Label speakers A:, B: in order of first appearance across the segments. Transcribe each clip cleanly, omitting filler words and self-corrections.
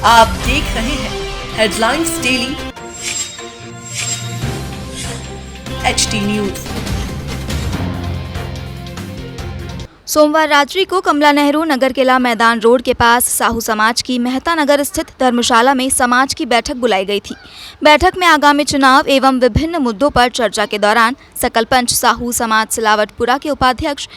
A: आप देख रहे हैं हेडलाइंस डेली HD न्यूज।
B: सोमवार रात्रि को कमला नेहरू नगर किला मैदान रोड के पास साहू समाज की मेहता नगर स्थित धर्मशाला में समाज की बैठक बुलाई गई थी। बैठक में आगामी चुनाव एवं विभिन्न मुद्दों पर चर्चा के दौरान सकल पंच साहू समाज सिलावटपुरा के उपाध्यक्ष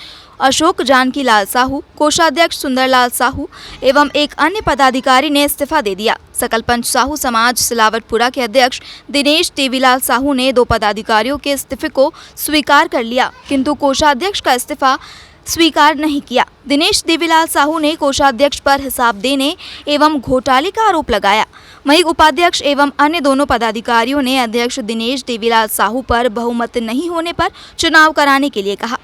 B: अशोक जानकी लाल साहू, कोषाध्यक्ष सुंदरलाल साहू एवं एक अन्य पदाधिकारी ने इस्तीफा दे दिया। सकल पंच साहू समाज सिलावटपुरा के अध्यक्ष दिनेश देवीलाल साहू ने 2 पदाधिकारियों के इस्तीफे को स्वीकार कर लिया, किंतु कोषाध्यक्ष का इस्तीफा स्वीकार नहीं किया। दिनेश देवीलाल साहू ने कोषाध्यक्ष पर हिसाब देने एवं घोटाले का आरोप लगाया। वहीं उपाध्यक्ष एवं अन्य दोनों पदाधिकारियों ने अध्यक्ष दिनेश देवीलाल साहू पर बहुमत नहीं होने पर चुनाव कराने के लिए कहा।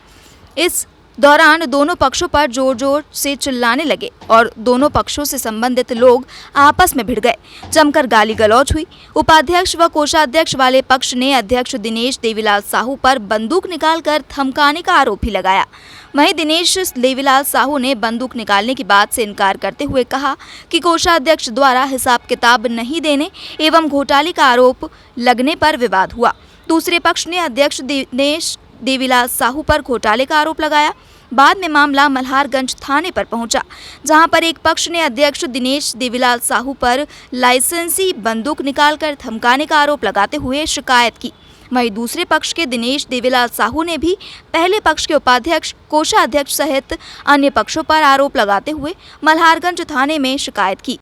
B: इस दौरान दोनों पक्षों पर जोर जोर से चिल्लाने लगे और दोनों पक्षों से संबंधित लोग आपस में भिड़ गए। जमकर गाली गलौज हुई। उपाध्यक्ष व कोषाध्यक्ष वाले पक्ष ने अध्यक्ष दिनेश देवीलाल साहू पर बंदूक निकालकर धमकाने का आरोप भी लगाया। वहीं दिनेश देवीलाल साहू ने बंदूक निकालने की बात से इनकार करते हुए कहा कि कोषाध्यक्ष द्वारा हिसाब किताब नहीं देने एवं घोटाले का आरोप लगने पर विवाद हुआ। दूसरे पक्ष ने अध्यक्ष दिनेश देवीलाल साहू पर घोटाले का आरोप लगाया। बाद में मामला मल्हारगंज थाने पर पहुंचा, जहां पर एक पक्ष ने अध्यक्ष दिनेश देवीलाल साहू पर लाइसेंसी बंदूक निकालकर धमकाने का आरोप लगाते हुए शिकायत की। वहीं दूसरे पक्ष के दिनेश देवीलाल साहू ने भी पहले पक्ष के उपाध्यक्ष, कोषाध्यक्ष सहित अन्य पक्षों पर आरोप लगाते हुए मल्हारगंज थाने में शिकायत की।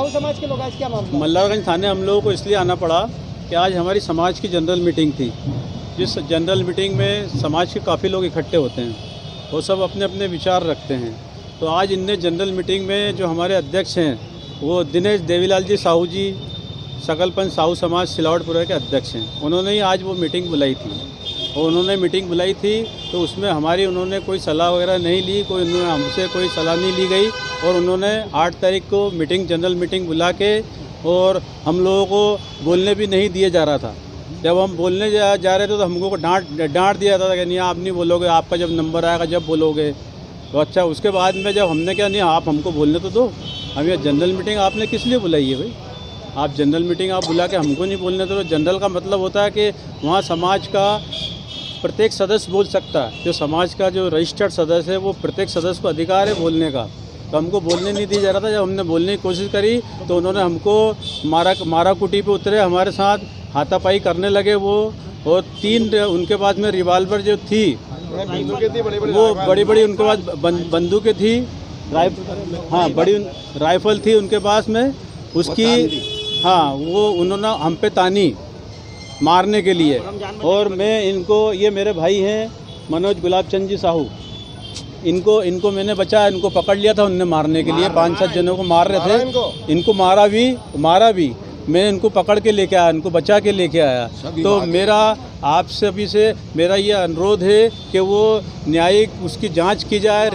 C: समाज के लोग आज क्या मामला?
D: मल्हारगंज थाने हम लोगों को इसलिए आना पड़ा कि आज हमारी समाज की जनरल मीटिंग थी। जिस जनरल मीटिंग में समाज के काफ़ी लोग इकट्ठे होते हैं, वो सब अपने अपने विचार रखते हैं। तो आज इनने जनरल मीटिंग में जो हमारे अध्यक्ष हैं वो दिनेश देवीलाल जी साहू जी, सकल पंच साहू समाज सिलावटपुरा के अध्यक्ष हैं। उन्होंने ही आज वो मीटिंग बुलाई थी और उन्होंने मीटिंग बुलाई थी तो उसमें उन्होंने कोई सलाह वगैरह नहीं ली, उन्होंने हमसे कोई सलाह नहीं ली गई और उन्होंने 8 तारीख को जनरल मीटिंग बुला के और हम लोगों को बोलने भी नहीं दिए जा रहा था। जब हम बोलने जा रहे थे तो हमको डांट दिया था कि नहीं आप नहीं बोलोगे, आपका जब नंबर आएगा जब बोलोगे। तो अच्छा, उसके बाद में जब हमने क्या नहीं आप हमको बोलने तो दो, हम ये जनरल मीटिंग आपने किस लिए बुलाई है भाई? आप जनरल मीटिंग आप बुला के हमको नहीं बोलने तो जनरल का मतलब होता है कि वहाँ समाज का प्रत्येक सदस्य बोल सकता है। जो समाज का जो रजिस्टर्ड सदस्य है वो प्रत्येक सदस्य को अधिकार है बोलने का, तो हमको बोलने नहीं दिया जा रहा था। जब हमने बोलने की कोशिश करी तो उन्होंने हमको मारा कुटी पे उतरे, हमारे साथ हाथापाई करने लगे वो। और 3 उनके पास में रिवाल्वर जो थी वो बड़ी उनके पास बंदूकें थी, बड़ी राइफल थी उनके पास में उसकी। वो उन्होंने हम पे तानी मारने के लिए। और मैं इनको, ये मेरे भाई हैं मनोज गुलाबचंद जी साहू, इनको मैंने बचाया, इनको पकड़ लिया था उनने मारने के लिए। 5-7 जनों को मार रहे थे, इनको मारा भी। मैं इनको पकड़ के लेके आया, इनको बचा के लेके आया। तो मेरा आप सभी से मेरा ये अनुरोध है कि वो न्यायिक उसकी जांच की जाए,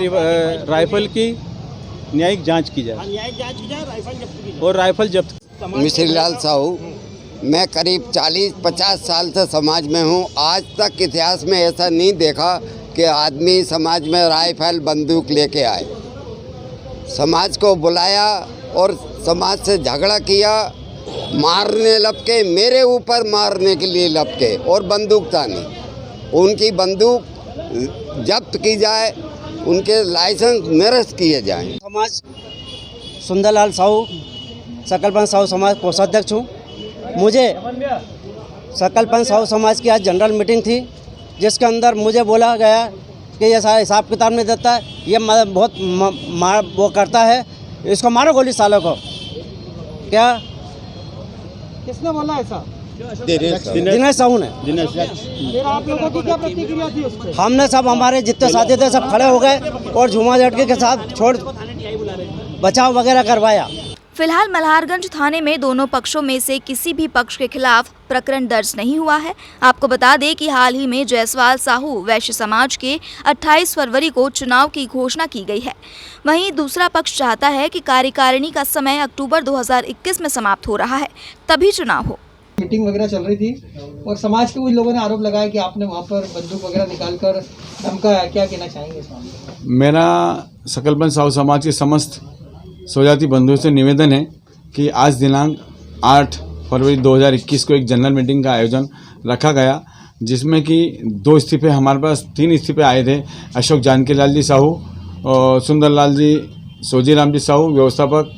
D: राइफल की न्यायिक जांच की जाए और राइफल जब्त।
E: मिश्रीलाल साहू, मैं करीब 40-50 साल से समाज में हूँ। आज तक इतिहास में ऐसा नहीं देखा कि आदमी समाज में राइफल बंदूक लेके आए। समाज को बुलाया और समाज से झगड़ा किया, मारने लपके, मेरे ऊपर मारने के लिए लपके और बंदूक तानी। उनकी बंदूक जब्त की जाए, उनके लाइसेंस निरस्त किए जाएं।
C: समाज सुंदरलाल साहू, सकल पंच साहू समाज कोषाध्यक्ष हूँ। मुझे सकल पंच साहू समाज की आज जनरल मीटिंग थी। जिसके अंदर मुझे बोला गया कि ये सारा हिसाब किताब नहीं देता है, ये बहुत वो करता है, इसको मारो गोली सालों को। क्या
F: किसने बोला ऐसा?
C: दिनेश साहू ने।
F: फिर आप लोगों की क्या प्रतिक्रिया थी उस पर?
C: हमने सब, हमारे जितने साथी थे सब खड़े हो गए और झूमा झटके के साथ छोड़ बचाव वगैरह करवाया।
B: फिलहाल मल्हारगंज थाने में दोनों पक्षों में से किसी भी पक्ष के खिलाफ प्रकरण दर्ज नहीं हुआ है। आपको बता दें कि हाल ही में जायसवाल साहू वैश्य समाज के 28 फरवरी को चुनाव की घोषणा की गई है। वहीं दूसरा पक्ष चाहता है कि कार्यकारिणी का समय अक्टूबर 2021 में समाप्त हो रहा है, तभी चुनाव हो।
F: मीटिंग वगैरह चल रही थी और समाज के कुछ लोगों ने आरोप लगाया कि आपने वहाँ पर बंदूक वगैरह निकालकर धमकाया। क्या कहना चाहेंगे इस मामले में?
G: मेरा सकलबंद साहू समाज के समस्त स्वजाति बंधुओं से निवेदन है कि आज दिनांक 8 फरवरी 2021 को एक जनरल मीटिंग का आयोजन रखा गया, जिसमें कि 2 इस्तीफे, हमारे पास 3 इस्तीफे आए थे। अशोक जानकीलाल जी साहू और सुंदरलाल जी सोजीराम जी साहू, व्यवस्थापक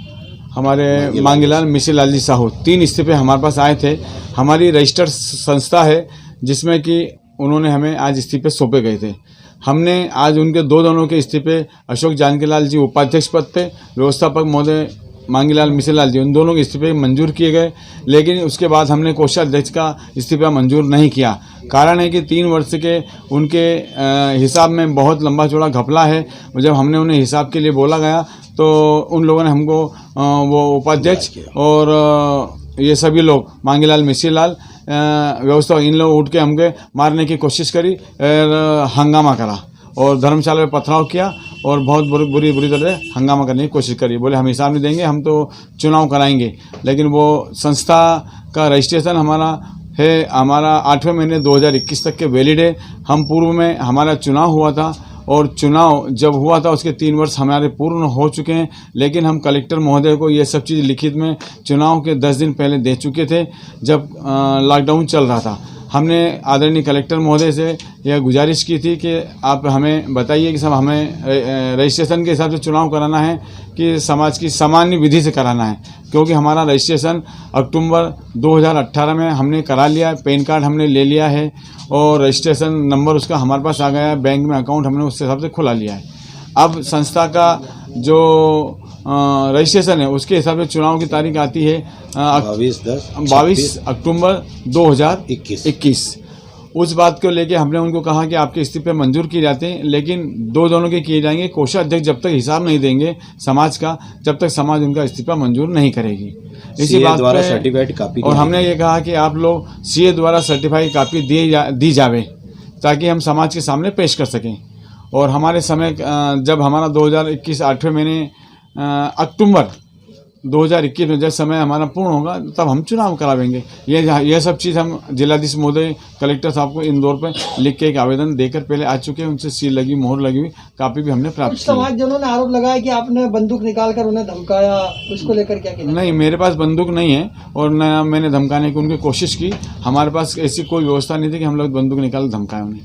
G: हमारे मांगीलाल मिशीलाल जी साहू, 3 इस्तीफे हमारे पास आए थे। हमारी रजिस्टर्ड संस्था है जिसमें कि उन्होंने हमें आज इस्तीफे सौंपे गए थे। हमने आज उनके दोनों के इस्तीफे, अशोक जानकीलाल जी उपाध्यक्ष पद पे, व्यवस्थापक महोदय मांगीलाल मिशीलाल जी, उन दोनों के इस्तीफे मंजूर किए गए। लेकिन उसके बाद हमने कोषाध्यक्ष का इस्तीफा मंजूर नहीं किया। कारण है कि 3 वर्ष के उनके हिसाब में बहुत लंबा चौड़ा घपला है। जब हमने उन्हें हिसाब के लिए बोला गया तो उन लोगों ने हमको वो उपाध्यक्ष और ये सभी लोग, मांगीलाल मिशीलाल, व्यवस्था, इन लोग उठ के हमको मारने की कोशिश करी और हंगामा करा और धर्मशाला में पथराव किया और बहुत बुरी तरह हंगामा करने की कोशिश करी। बोले हम हिसाब नहीं देंगे, हम तो चुनाव कराएंगे। लेकिन वो संस्था का रजिस्ट्रेशन हमारा 8वें महीने 2021 तक के वैलिड है। हम पूर्व में हमारा चुनाव हुआ था और चुनाव जब हुआ था उसके 3 वर्ष हमारे पूर्ण हो चुके हैं। लेकिन हम कलेक्टर महोदय को ये सब चीज़ लिखित में चुनाव के 10 दिन पहले दे चुके थे, जब लॉकडाउन चल रहा था। हमने आदरणीय कलेक्टर महोदय से यह गुजारिश की थी कि आप हमें बताइए कि सब हमें रजिस्ट्रेशन के हिसाब से चुनाव कराना है कि समाज की सामान्य विधि से कराना है, क्योंकि हमारा रजिस्ट्रेशन अक्टूबर 2018 में हमने करा लिया है। पैन कार्ड हमने ले लिया है और रजिस्ट्रेशन नंबर उसका हमारे पास आ गया है। बैंक में अकाउंट हमने उस हिसाब से खुला लिया है। अब संस्था का जो रजिस्ट्रेशन है उसके हिसाब से चुनाव की तारीख आती है 22 अक्टूबर 2021। उस बात को लेके हमने उनको कहा कि आपके इस्तीफे मंजूर किए जाते हैं, लेकिन दोनों के किए जाएंगे। कोषाध्यक्ष जब तक हिसाब नहीं देंगे समाज का, जब तक समाज उनका इस्तीफा मंजूर नहीं करेगी। इसी बात द्वारा सर्टिफाइड कापी, और हमने ये कहा कि आप लोग सीए द्वारा सर्टिफाइड कापी दी जावे ताकि हम समाज के सामने पेश कर सकें। और हमारे समय जब हमारा 2021 8वें महीने अक्टूबर 2021 में जब समय हमारा पूर्ण होगा तब हम चुनाव करावेंगे। यह सब चीज़ हम जिलाधीश महोदय, कलेक्टर साहब को इंदौर पे लिख के एक आवेदन देकर पहले आ चुके हैं। उनसे सील लगी, मोहर लगी हुई कापी भी हमने प्राप्त की।
F: समाज जनों ने आरोप लगाया कि आपने बंदूक निकालकर उन्हें धमकाया, उसको लेकर क्या कहना?
G: नहीं, मेरे पास बंदूक नहीं है और न मैंने धमकाने की उनकी कोशिश की। हमारे पास ऐसी कोई व्यवस्था नहीं थी कि हम लोग बंदूक निकाल धमकाएं उन्हें।